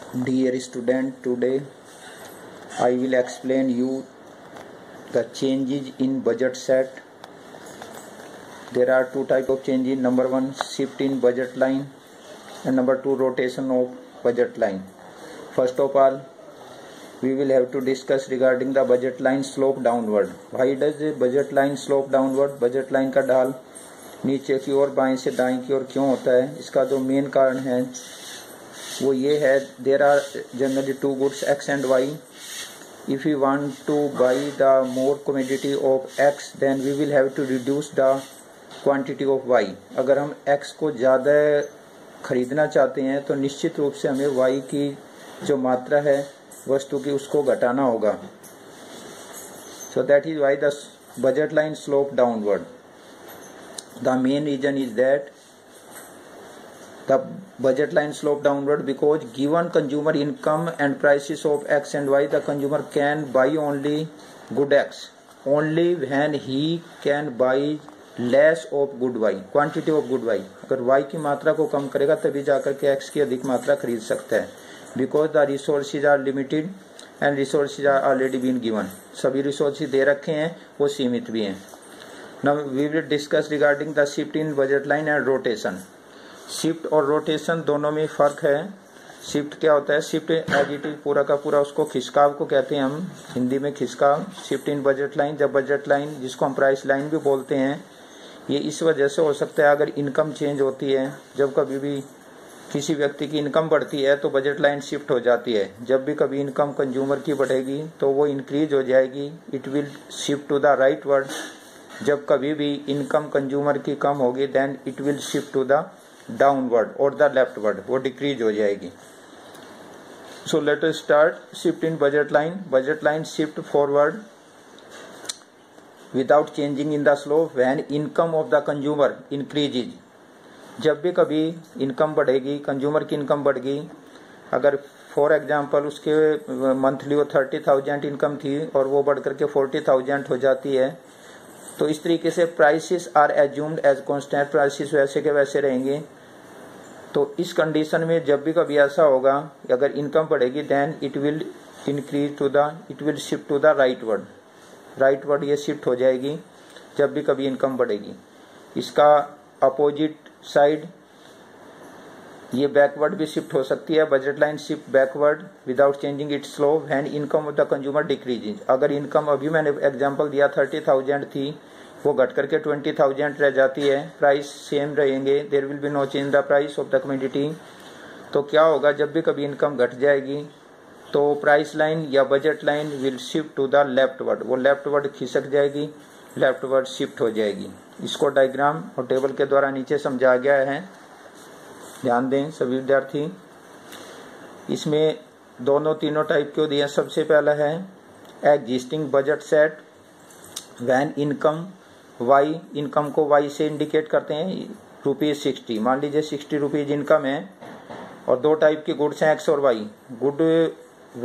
Dear student, today I will explain you the changes in budget set. There are two types of changes. Number one, shift in budget line, and number two, rotation of budget line. First of all, we will have to discuss regarding the budget line slope downward. Why does the budget line slope downward? budget line का ढाल नीचे की ओर बाएं से दाएं की ओर क्यों होता है? इसका जो मेन कारण है वो ये है, there are generally two goods X and Y. If you want to buy the more commodity of X then we will have to reduce the quantity of Y. अगर हम एक्स को ज़्यादा खरीदना चाहते हैं तो निश्चित रूप से हमें वाई की जो मात्रा है वस्तु की उसको घटाना होगा. So that is why the budget line slope downward. The main reason is that the budget line slope downward because given consumer income and prices of x and y, the consumer can buy only good x only when he can buy less of good y, quantity of good y. अगर y की मात्रा को कम करेगा तभी जाकर के x की अधिक मात्रा खरीद सकता है. because the resources are limited and resources are already been given. सभी resources दे रखे हैं, वो सीमित भी हैं. now we will discuss regarding the shift in budget line and rotation. Shift और रोटेशन दोनों में फर्क है. शिफ्ट क्या होता है? शिफ्ट एडिटिव पूरा का पूरा उसको खिसकाव को कहते हैं हम हिंदी में, खिसकाव. शिफ्ट इन बजट लाइन, जब बजट लाइन जिसको हम प्राइस लाइन भी बोलते हैं, ये इस वजह से हो सकता है अगर इनकम चेंज होती है. जब कभी भी किसी व्यक्ति की इनकम बढ़ती है तो बजट लाइन शिफ्ट हो जाती है. जब भी कभी इनकम कंज्यूमर की बढ़ेगी तो वो इंक्रीज हो जाएगी, it will shift to the rightward. जब कभी भी इनकम कंज्यूमर की कम होगी then it will shift to the downward और द लेफ्टवर्ड, वो डिक्रीज हो जाएगी. So let us start. Shift in budget line. Budget line shift forward without changing in the slope when income of the consumer increases. जब भी कभी income बढ़ेगी, consumer की income बढ़ गई, अगर फॉर एग्जांपल उसके मंथली वो 30,000 इनकम थी और वो बढ़ करके 40,000 हो जाती है, तो इस तरीके से prices are assumed as constant. Prices वैसे के वैसे रहेंगे. तो इस कंडीशन में जब भी कभी ऐसा होगा, अगर इनकम बढ़ेगी then it will increase to the, it will shift to the rightward. Rightward ये शिफ्ट हो जाएगी जब भी कभी इनकम बढ़ेगी. इसका अपोजिट साइड ये बैकवर्ड भी शिफ्ट हो सकती है. Budget line shift backward without changing its slope when income of the consumer decreases. अगर इनकम अभी मैंने एग्जांपल दिया 30,000 थी, वो घट करके 20,000 रह जाती है, प्राइस सेम रहेंगे, there will be no change the price of the commodity. तो क्या होगा, जब भी कभी इनकम घट जाएगी तो प्राइस लाइन या budget line will shift to the leftward. वो लेफ्टवर्ड खिसक जाएगी, लेफ्टवर्ड शिफ्ट हो जाएगी. इसको डायग्राम और टेबल के द्वारा नीचे समझा गया है, ध्यान दें सभी विद्यार्थी. इसमें दोनों तीनों टाइप के दिए. सबसे पहला है existing budget set when income Y. Income को वाई से इंडिकेट करते हैं, ₹60. मान लीजिए 60 रुपीज इनकम है और दो टाइप की गुड्स हैं एक्स और वाई. गुड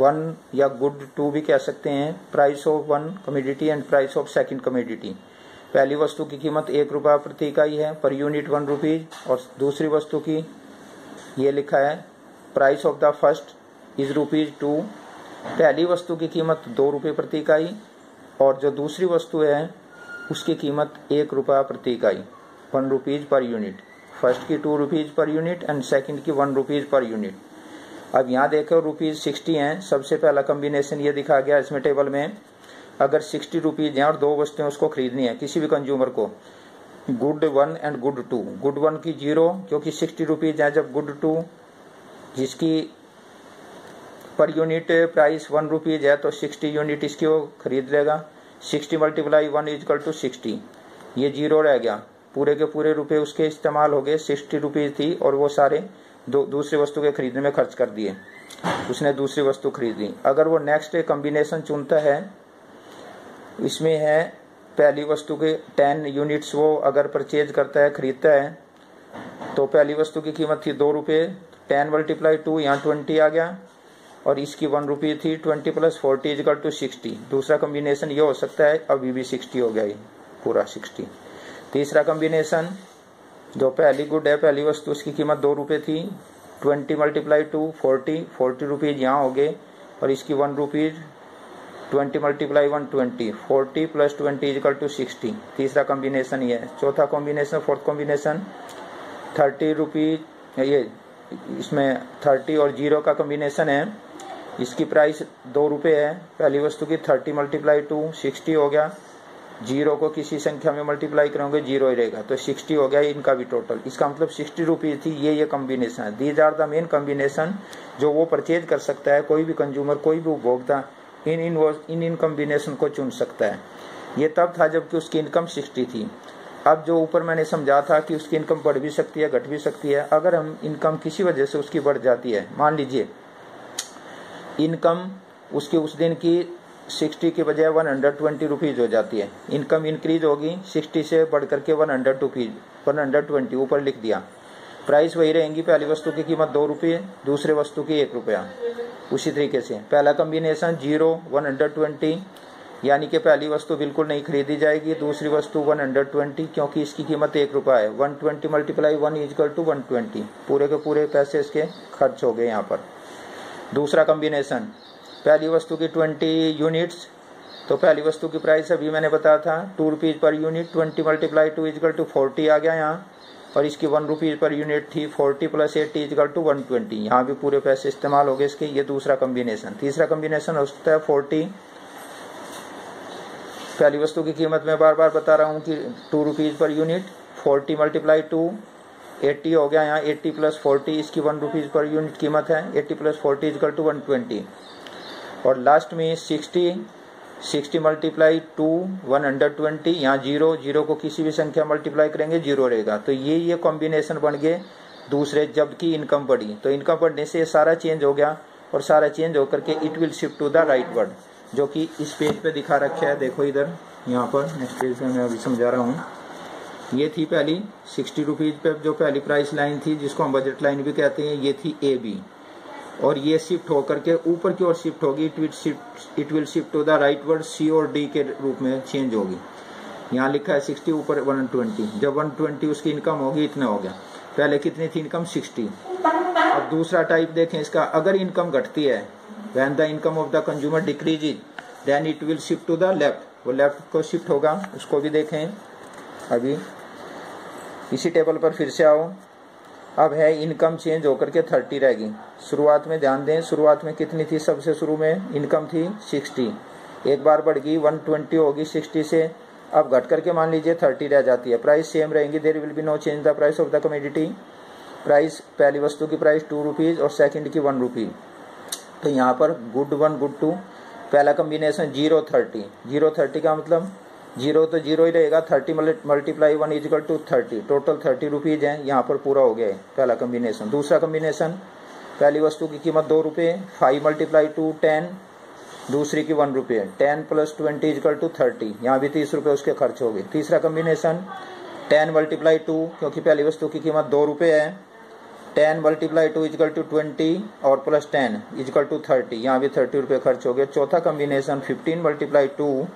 1 या गुड 2 भी कह सकते हैं. Price of one commodity and price of second commodity. पहली वस्तु की कीमत ₹1 प्रति इकाई है, पर यूनिट ₹1, और दूसरी वस्तु की ये लिखा है price of the first is ₹2. पहली वस्तु की कीमत ₹2 प्रति इकाई और जो दूसरी वस्तु है उसकी कीमत ₹1 प्रति इकाई, ₹1 पर यूनिट. फर्स्ट की ₹2 पर यूनिट एंड सेकंड की ₹1 पर यूनिट. अब यहाँ देखो ₹60 हैं. सबसे पहला कॉम्बिनेशन ये दिखा गया इसमें टेबल में. अगर ₹60 हैं और दो वस्तुएं उसको खरीदनी है किसी भी कंज्यूमर को, गुड 1 एंड गुड 2. गुड 1 की 0 क्योंकि ₹60 है, जब गुड 2 जिसकी पर यूनिट प्राइस ₹1 है तो 60 यूनिट इसकी वो खरीद लेगा. 60 × 1 = 60. ये 0 रह गया. पूरे के पूरे रुपए उसके इस्तेमाल हो गए. ₹60 थी और वो सारे दूसरी वस्तु के खरीदने में खर्च कर दिए, उसने दूसरी वस्तु खरीदी. अगर वो नेक्स्ट कॉम्बिनेशन चुनता है, इसमें है पहली वस्तु के 10 यूनिट्स वो अगर परचेज करता है, खरीदता है, तो पहली वस्तु की कीमत थी ₹2. 10 × 2 यहाँ 20 आ गया और इसकी ₹1 थी. 20 + 40 = 60. दूसरा कॉम्बिनेशन ये हो सकता है, अभी भी 60 हो गया, ये पूरा 60. तीसरा कॉम्बिनेशन जो पहली गुड है, पहली वस्तु उसकी कीमत ₹2 थी, 20 मल्टीप्लाई 2 40, 40 रुपीज़ यहाँ हो गए, और इसकी 1 rupees 20 multiply 1 20, 40 plus 20 is equal to 60। तीसरा कॉम्बिनेशन ये है। चौथा कॉम्बिनेशन, फोर्थ कॉम्बिनेशन 30 रुपीज़, ये इसमें 30 और 0 का कॉम्बिनेशन है। इसकी प्राइस 2 रुपये है। पहली वस्तु की 30 मल्टीप्लाई 2 60 हो गया, 0 को किसी संख्या में मल्टीप्लाई करोगे 0 ही रहेगा, तो 60 हो गया इनका भी टोटल। इसका मतलब 60 रुपीज़ थी। ये कॉम्बिनेशन है। These are the main combination जो वो परचेज कर सकता है, कोई भी कंज्यूमर, कोई भी उपभोक्ता इन कॉम्बिनेशन को चुन सकता है। ये तब था जबकि उसकी इनकम 60 थी। अब जो ऊपर मैंने समझा था कि उसकी इनकम बढ़ भी सकती है, घट भी सकती है। अगर हम इनकम किसी वजह से उसकी बढ़ जाती है, मान लीजिए इनकम उसकी उस दिन की 60 के बजाय 120 रुपीज़ हो जाती है, इनकम इंक्रीज होगी 60 से बढ़ करके 120 ऊपर लिख दिया। प्राइस वही रहेंगी, पहली वस्तु की कीमत 2 रुपये, दूसरे वस्तु की 1 रुपया। उसी तरीके से पहला कॉम्बिनेशन 0 120, यानी कि पहली वस्तु बिल्कुल नहीं खरीदी जाएगी, दूसरी वस्तु 120 क्योंकि इसकी कीमत 1 रुपया है। 120 मल्टीप्लाई 1 इजकल टू 120, पूरे के पूरे पैसे इसके खर्च हो गए यहाँ पर। दूसरा कॉम्बिनेशन, पहली वस्तु की 20 यूनिट्स, तो पहली वस्तु की प्राइस अभी मैंने बताया था 2 rupees per unit, 20 multiply 2 is equal to 40 आ गया यहाँ, और इसकी 1 रुपीज़ पर यूनिट थी। 40 प्लस 80 इजकल टू 120, यहाँ भी पूरे पैसे इस्तेमाल हो गए इसके। ये दूसरा कॉम्बिनेशन। तीसरा कॉम्बिनेशन हो सकता है 40, पहली वस्तु की कीमत मैं बार बार बता रहा हूँ कि 2 रुपीज़ पर यूनिट, 40 मल्टीप्लाई 2 80 हो गया यहाँ, 80 प्लस 40 इसकी 1 रुपीज़ पर यूनिट कीमत है, 80 प्लस 40 इजकल टू 120, और लास्ट में 60 मल्टीप्लाई 2 120, यहाँ 0 को किसी भी संख्या मल्टीप्लाई करेंगे 0 रहेगा। तो ये कॉम्बिनेशन बन गए दूसरे, जबकि इनकम बढ़ी। तो इनकम बढ़ने से ये सारा चेंज हो गया, और सारा चेंज होकर के it will shift to the rightward, जो कि इस पेज पे दिखा रखा है। देखो इधर यहाँ पर नेक्स्ट पेज में मैं अभी समझा रहा हूँ। ये थी पहली 60 रुपीज़ पे जो पहली प्राइस लाइन थी, जिसको हम बजट लाइन भी कहते हैं, ये थी ए बी, और ये शिफ्ट होकर के ऊपर की ओर शिफ्ट होगी, it will shift to the rightward, C और डी के रूप में चेंज होगी। यहाँ लिखा है 60 ऊपर 120, जब 120 उसकी इनकम होगी इतना हो गया। पहले कितनी थी इनकम 60। अब दूसरा टाइप देखें इसका, अगर इनकम घटती है, when the income of the consumer decreases then it will shift to the left, वो लेफ्ट को शिफ्ट होगा। उसको भी देखें, अभी इसी टेबल पर फिर से आओ। अब है इनकम चेंज होकर के 30 रहेगी। शुरुआत में ध्यान दें, शुरुआत में कितनी थी, सबसे शुरू में इनकम थी 60, एक बार बढ़ गई 120 होगी 60 से, अब घट करके मान लीजिए 30 रह जाती है। प्राइस सेम रहेंगी, there will be no change the price of the commodity. Price, पहली वस्तु की प्राइस 2 रुपीज़ और सेकंड की 1 रुपी। तो यहाँ पर गुड 1 गुड 2। पहला कॉम्बिनेशन 0 30 का मतलब 0 तो 0 ही रहेगा, 30 multiply 1 is equal to 30, total 30 rupees है, यहाँ पर पूरा हो गया है पहला कॉम्बिनेशन। दूसरा कॉम्बिनेशन, पहली वस्तु की कीमत 2 रुपये, 5 मल्टीप्लाई 2 10, दूसरी की 1 रुपये, 10 प्लस 20 इजकल टू 30, यहाँ भी 30 रुपये उसके खर्च हो गए। तीसरा कॉम्बिनेशन 10 मल्टीप्लाई 2, क्योंकि पहली वस्तु की कीमत 2 रुपये है, 10 मल्टीप्लाई 2 इजकल टू 20 और प्लस 10 इजकल टू 30, यहाँ भी 30 रुपये खर्च हो गए। चौथा कॉम्बिनेशन 15 मल्टीप्लाई 2